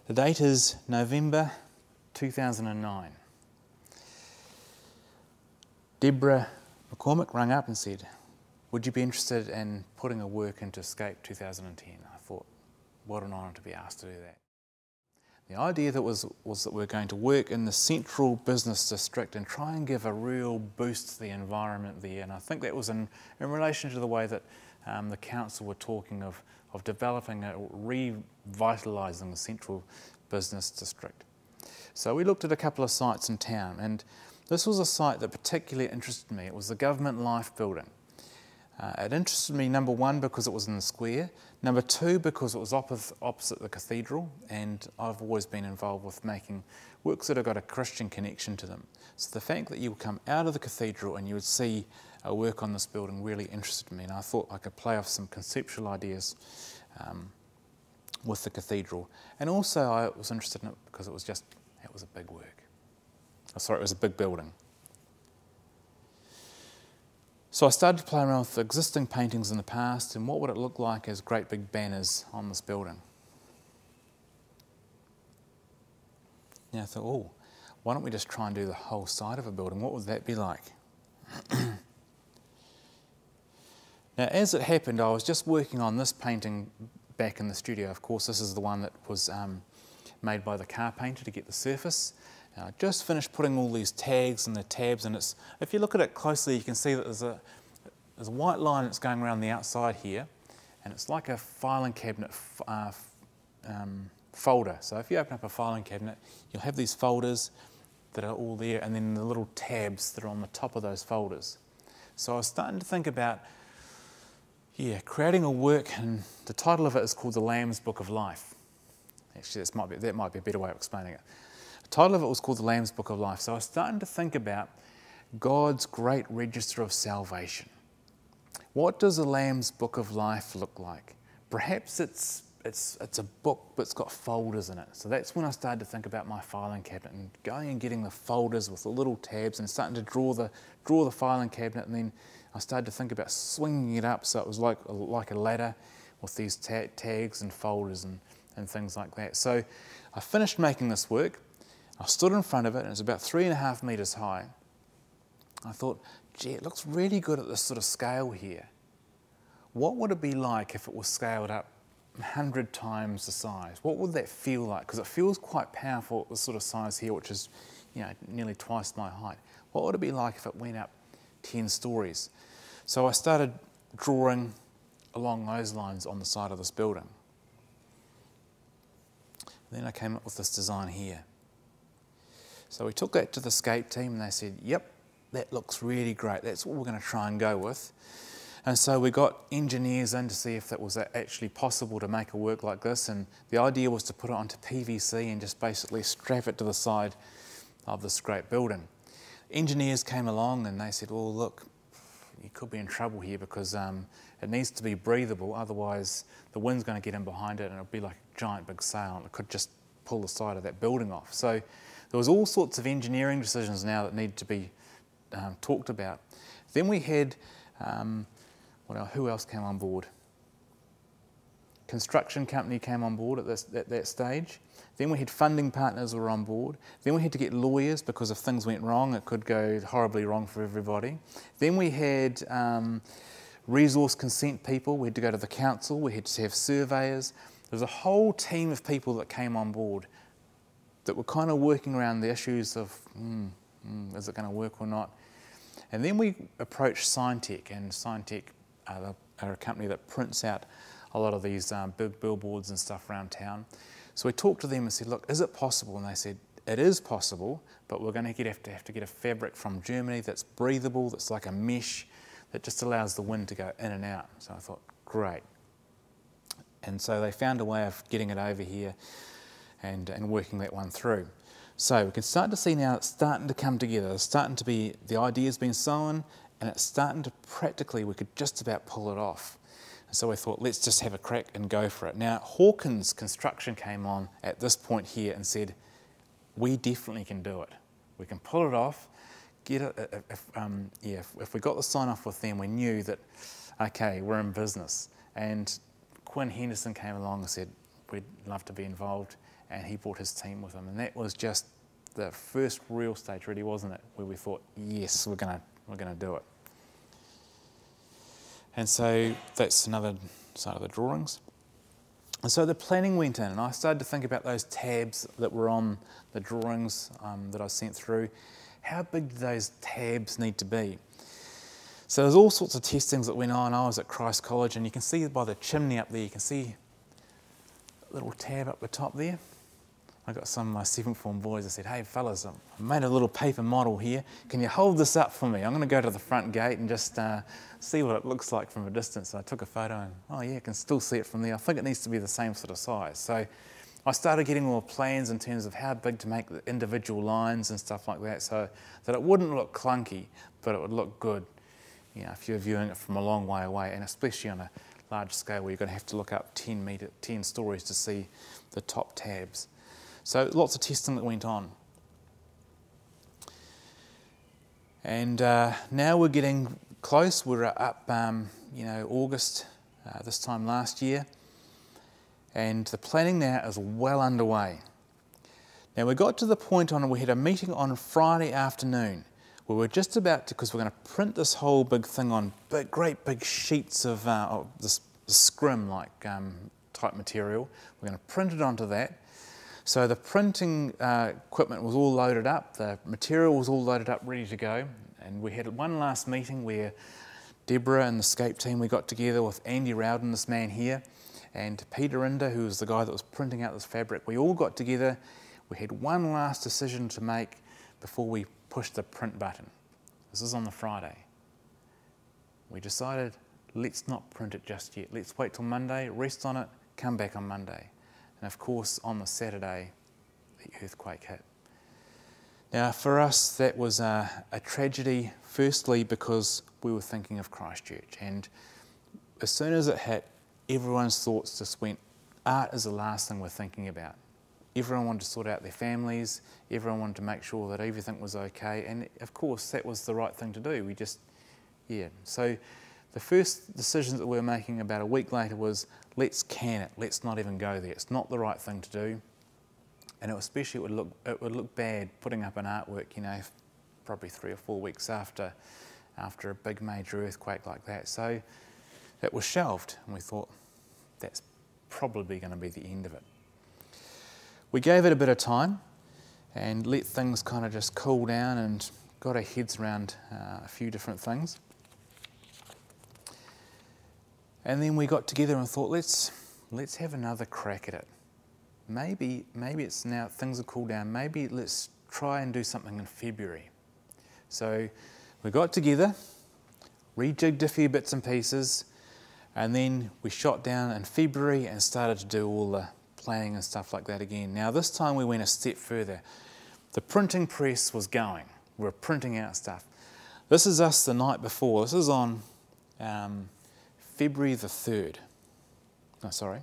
The date is November 2009. Deborah McCormick rang up and said, would you be interested in putting a work into Scape 2010? I thought, what an honour to be asked to do that. The idea was that we're going to work in the central business district and try and give a real boost to the environment there. And I think that was in relation to the way that the council were talking of developing, revitalising the central business district. So we looked at a couple of sites in town, and this was a site that particularly interested me. It was the Government Life building. It interested me, number one, because it was in the square, number two, because it was opposite the cathedral, and I've always been involved with making works that have got a Christian connection to them. So the fact that you would come out of the cathedral and you would see a work on this building really interested me, and I thought I could play off some conceptual ideas with the cathedral. And also I was interested in it because it was a big work. Oh, sorry, it was a big building. So I started to play around with the existing paintings in the past and what would it look like as great big banners on this building. Now I thought, oh, why don't we just try and do the whole side of a building? What would that be like? Now, as it happened, I was just working on this painting back in the studio. Of course, this is the one that was made by the car painter to get the surface. I just finished putting all these tags and the tabs, and if you look at it closely, you can see that there's a white line that's going around the outside here, and it's like a filing cabinet folder. So if you open up a filing cabinet, you'll have these folders that are all there, and then the little tabs that are on the top of those folders. So I was starting to think about creating a work, and the title of it is called The Lamb's Book of Life. Actually, that might be a better way of explaining it. The title of it was called The Lamb's Book of Life. So I was starting to think about God's great register of salvation. What does the Lamb's Book of Life look like? Perhaps it's a book but it's got folders in it. So that's when I started to think about my filing cabinet and going and getting the folders with the little tabs and starting to draw the filing cabinet, and then I started to think about swinging it up so it was like a ladder with these tags and folders and things like that. So I finished making this work. I stood in front of it, and it was about 3.5 metres high. I thought, gee, it looks really good at this sort of scale here. What would it be like if it was scaled up 100 times the size? What would that feel like? Because it feels quite powerful at this sort of size here, which is nearly twice my height. What would it be like if it went up 10 stories? So I started drawing along those lines on the side of this building. Then I came up with this design here. So we took that to the Scape team and they said, yep, that looks really great. That's what we're going to try and go with. And so we got engineers in to see if that was actually possible to make a work like this. And the idea was to put it onto PVC and just basically strap it to the side of this great building. Engineers came along and they said, well, look, you could be in trouble here because it needs to be breathable, otherwise the wind's going to get in behind it and it'll be like a giant big sail and it could just pull the side of that building off. So there was all sorts of engineering decisions now that needed to be talked about. Then we had, who else came on board? Construction company came on board at that stage. Then we had funding partners who were on board. Then we had to get lawyers because if things went wrong, it could go horribly wrong for everybody. Then we had resource consent people. We had to go to the council. We had to have surveyors. There was a whole team of people that came on board that were kind of working around the issues of, is it going to work or not? And then we approached Signtech, and Signtech are a company that prints out a lot of these big billboards and stuff around town. So we talked to them and said, look, is it possible? And they said, it is possible, but we're going to have to get a fabric from Germany that's breathable, that's like a mesh, that just allows the wind to go in and out. So I thought, great. And so they found a way of getting it over here and working that one through. So we can start to see now it's starting to come together. It's starting to be, the idea's been sown, and it's starting to practically, we could just about pull it off. And so we thought, let's just have a crack and go for it. Now, Hawkins Construction came on at this point here and said, we definitely can do it. We can pull it off. Get it. If we got the sign off with them, we knew that, okay, we're in business. And Quinn Henderson came along and said, we'd love to be involved, and he brought his team with him. And that was just the first real stage, really, wasn't it, where we thought, yes, we're gonna do it. And so that's another side of the drawings. And so the planning went in, and I started to think about those tabs that were on the drawings that I sent through. How big do those tabs need to be? So there's all sorts of testings that went on. I was at Christ College, and you can see by the chimney up there, you can see a little tab up the top there. I got some of my 7th form boys. I said, hey fellas, I made a little paper model here. Can you hold this up for me? I'm going to go to the front gate and just see what it looks like from a distance. So I took a photo and, oh yeah, I can still see it from there. I think it needs to be the same sort of size. So I started getting all the plans in terms of how big to make the individual lines and stuff like that, so that it wouldn't look clunky, but it would look good, you know, if you're viewing it from a long way away, and especially on a large scale where you're going to have to look up 10 stories to see the top tabs. So lots of testing that went on. And now we're getting close. We're up, August this time last year. And the planning now is well underway. Now we got to the point we had a meeting on Friday afternoon where we're just about to, because we're going to print this whole big thing on great big sheets of this scrim-like type material. We're going to print it onto that. So the printing equipment was all loaded up, the material was all loaded up, ready to go, and we had one last meeting where Deborah and the Scape team, we got together with Andy Rowden, this man here, and Peter Inder, who was the guy that was printing out this fabric. We all got together, we had one last decision to make before we pushed the print button. This is on the Friday. We decided, let's not print it just yet. Let's wait till Monday, rest on it, come back on Monday. And of course, on the Saturday, the earthquake hit. Now, for us, that was a tragedy, firstly, because we were thinking of Christchurch. And as soon as it hit, everyone's thoughts just went, art is the last thing we're thinking about. Everyone wanted to sort out their families, everyone wanted to make sure that everything was okay, and of course, that was the right thing to do. So the first decision that we were making about a week later was, let's can it, let's not even go there. It's not the right thing to do. And especially it would look bad putting up an artwork, probably 3 or 4 weeks after a big major earthquake like that. So it was shelved, and we thought that's probably going to be the end of it. We gave it a bit of time and let things kind of just cool down and got our heads around a few different things. And then we got together and thought, let's have another crack at it. Maybe it's now things have cooled down. Maybe let's try and do something in February. So we got together, rejigged a few bits and pieces, and then we shot down in February and started to do all the planning and stuff like that again. Now this time we went a step further. The printing press was going. We were printing out stuff. This is us the night before. This is on February the 3rd. No, sorry.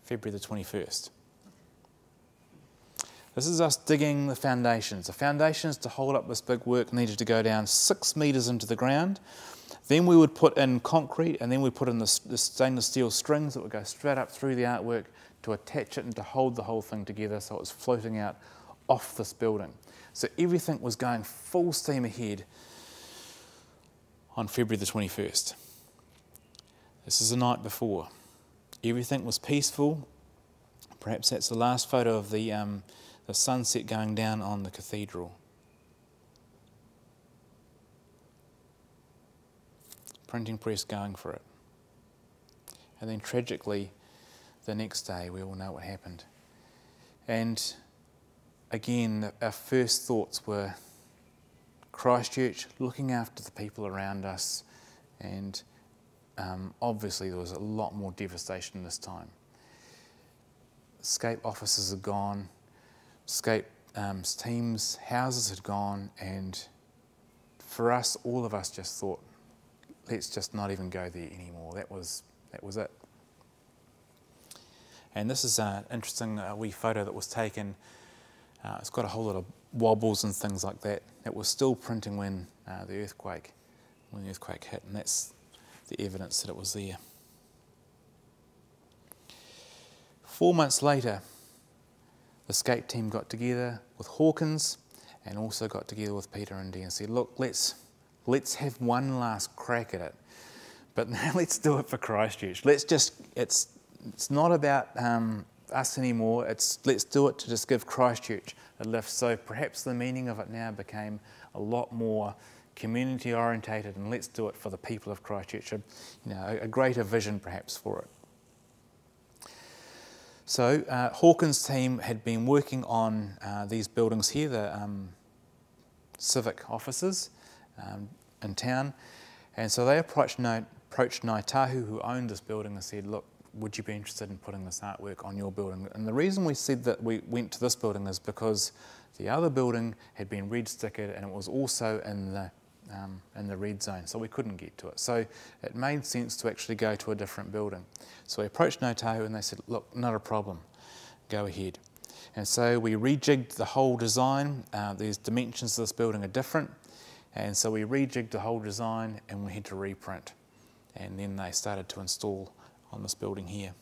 February the 21st. This is us digging the foundations. The foundations to hold up this big work needed to go down 6 metres into the ground. Then we would put in concrete, and then we put in the stainless steel strings that would go straight up through the artwork to attach it and to hold the whole thing together so it was floating out off this building. So everything was going full steam ahead on February the 21st. This is the night before. Everything was peaceful. Perhaps that's the last photo of the sunset going down on the cathedral. Printing press going for it. And then tragically, the next day, we all know what happened. And again, our first thoughts were Christchurch, looking after the people around us, and obviously there was a lot more devastation this time. Scape offices are gone, Scape teams' houses had gone, and for us, all of us just thought, let's just not even go there anymore. That was it. And this is an interesting wee photo that was taken. It's got a whole lot of wobbles and things like that. It was still printing when the earthquake hit, and that's the evidence that it was there. 4 months later, the Scape team got together with Hawkins and also got together with Peter and Dee and said, look, let's have one last crack at it, but now let's do it for Christchurch. It's not about us anymore, let's do it to just give Christchurch a lift. So perhaps the meaning of it now became a lot more community orientated, and let's do it for the people of Christchurch, a greater vision perhaps for it. So Hawkins' team had been working on these buildings here, the civic offices in town, and so they approached Ngāi Tahu, who owned this building, and said, look, would you be interested in putting this artwork on your building? And the reason we said that we went to this building is because the other building had been red stickered and it was also in the red zone, so we couldn't get to it. So it made sense to actually go to a different building. So we approached Ngāi Tahu and they said, look, not a problem, go ahead. And so we rejigged the whole design. These dimensions of this building are different, and so we rejigged the whole design and we had to reprint. And then they started to install on this building here.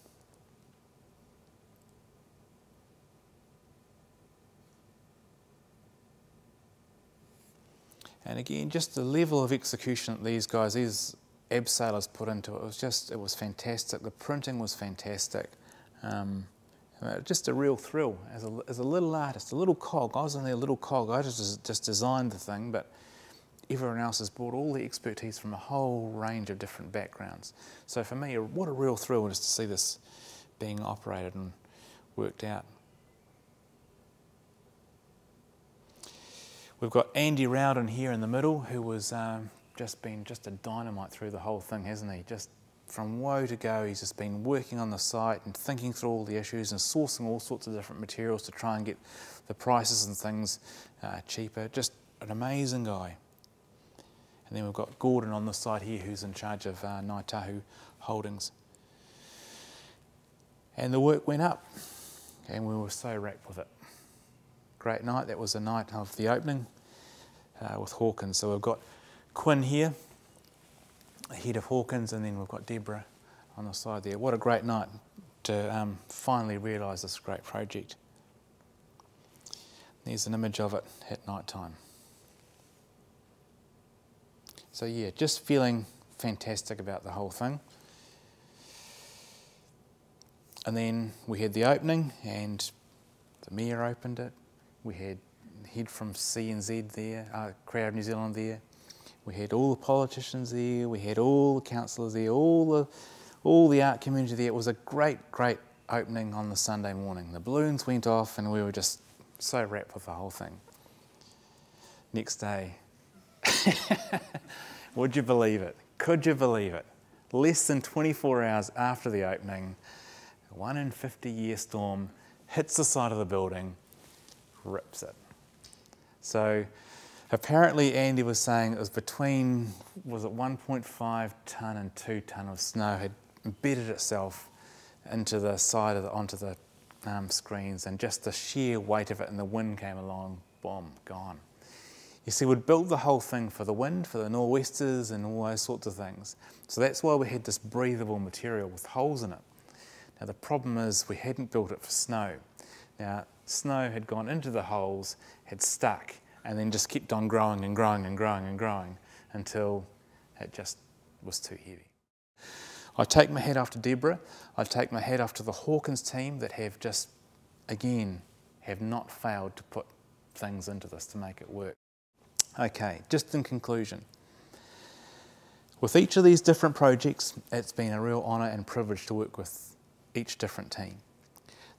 And again, just the level of execution that these abseilers put into it was fantastic. The printing was fantastic. Just a real thrill as a little artist, a little cog. I was only a little cog. I just designed the thing, but everyone else has brought all the expertise from a whole range of different backgrounds. So for me, what a real thrill just to see this being operated and worked out. We've got Andy Rowden here in the middle, who was just been a dynamite through the whole thing, hasn't he? Just from woe to go, he's just been working on the site and thinking through all the issues and sourcing all sorts of different materials to try and get the prices and things cheaper. Just an amazing guy. And then we've got Gordon on the side here, who's in charge of Ngāi Tahu Holdings. And the work went up, and we were so wrapped with it. Great night. That was the night of the opening with Hawkins. So we've got Quinn here, head of Hawkins, and then we've got Deborah on the side there. What a great night to finally realise this great project. There's an image of it at night time. So yeah, just feeling fantastic about the whole thing. And then we had the opening, and the Mayor opened it. We had the head from CNZ there, Crowd New Zealand there. We had all the politicians there. We had all the councillors there, all the art community there. It was a great, great opening on the Sunday morning. The balloons went off, and we were just so wrapped with the whole thing. Next day. Would you believe it? Could you believe it? Less than 24 hours after the opening, a 1 in 50-year storm hits the side of the building, rips it. So apparently Andy was saying it was between, was it 1.5 tonne and 2 tonne of snow had embedded itself into the side of onto the screens, and just the sheer weight of it, and the wind came along, boom, gone. You see, we'd built the whole thing for the wind, for the nor'westers and all those sorts of things. So that's why we had this breathable material with holes in it. Now the problem is we hadn't built it for snow. Now snow had gone into the holes, had stuck, and then just kept on growing and growing and growing and growing until it just was too heavy. I take my hat off to Deborah. I take my hat off to the Hawkins team that have just, again, have not failed to put things into this to make it work. Okay, just in conclusion, with each of these different projects, it's been a real honour and privilege to work with each different team.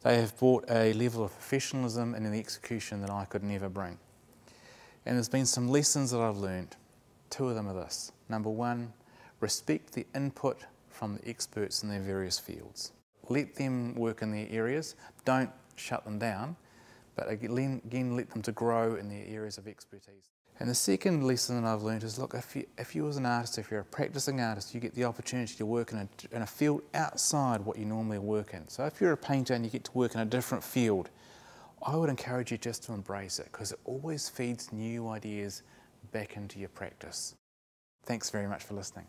They have brought a level of professionalism in the execution that I could never bring. And there's been some lessons that I've learned. 2 of them are this. Number 1, respect the input from the experts in their various fields. Let them work in their areas, don't shut them down, but again let them to grow in their areas of expertise. And the second lesson that I've learned is, look, if you as an artist, if you're a practicing artist, you get the opportunity to work in a field outside what you normally work in. So if you're a painter and you get to work in a different field, I would encourage you just to embrace it, because it always feeds new ideas back into your practice. Thanks very much for listening.